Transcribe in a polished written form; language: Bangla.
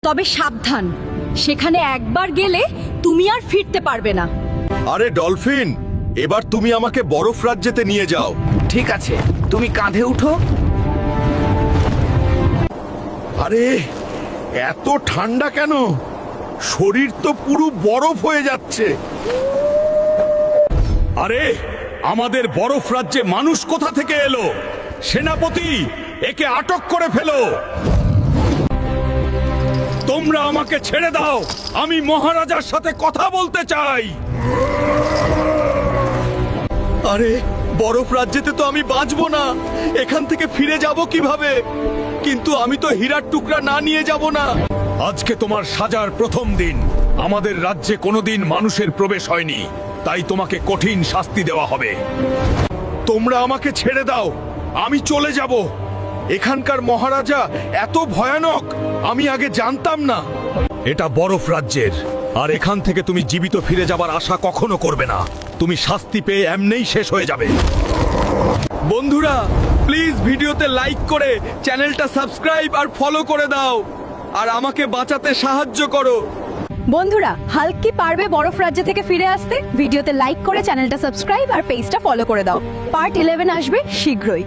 তবে সাবধান, সেখানে একবার গেলে তুমি আর ফিরতে পারবে না। আরে ডলফিন, এবার তুমি আমাকে বরফ রাজ্যেতে নিয়ে যাও। ঠিক আছে, তুমি কাঁধে উঠো। আরে এত ঠান্ডা কেন? শরীর তো পুরো বরফ হয়ে যাচ্ছে। আরে আমাদের বরফ রাজ্যে মানুষ কোথা থেকে এলো? সেনাপতি, একে আটক করে ফেলো। তোমরা আমাকে ছেড়ে দাও, আমি মহারাজার সাথে কথা বলতে চাই। আরে বরফ রাজ্যেতে তো আমি বাঁচবো না, এখান থেকে ফিরে যাব কিভাবে? কিন্তু আমি তো হীরার টুকরা না নিয়ে যাব না। আজকে তোমার সাজার প্রথম দিন। আমাদের রাজ্যে কোনোদিন মানুষের প্রবেশ হয়নি, তাই তোমাকে কঠিন শাস্তি দেওয়া হবে। তোমরা আমাকে ছেড়ে দাও, আমি চলে যাব। এখানকার মহারাজা এত ভয়ানক, আমি আগে জানতাম না। এটা বরফ রাজ্যের, আর এখান থেকে তুমি জীবিত ফিরে যাবার আশা কখনো করবে না। তুমি শাস্তি পেয়ে এমনিই শেষ হয়ে যাবে। বন্ধুরা, প্লিজ ভিডিওতে লাইক করে চ্যানেলটা সাবস্ক্রাইব আর ফলো করে দাও, আর আমাকে বাঁচাতে সাহায্য করো। বন্ধুরা, হাল্ক কি পারবে বরফ রাজ্য থেকে ফিরে আসতে? ভিডিওতে লাইক করে চ্যানেলটা সাবস্ক্রাইব আর পেজটা ফলো করে দাও। পার্ট 11 আসবে শীঘ্রই।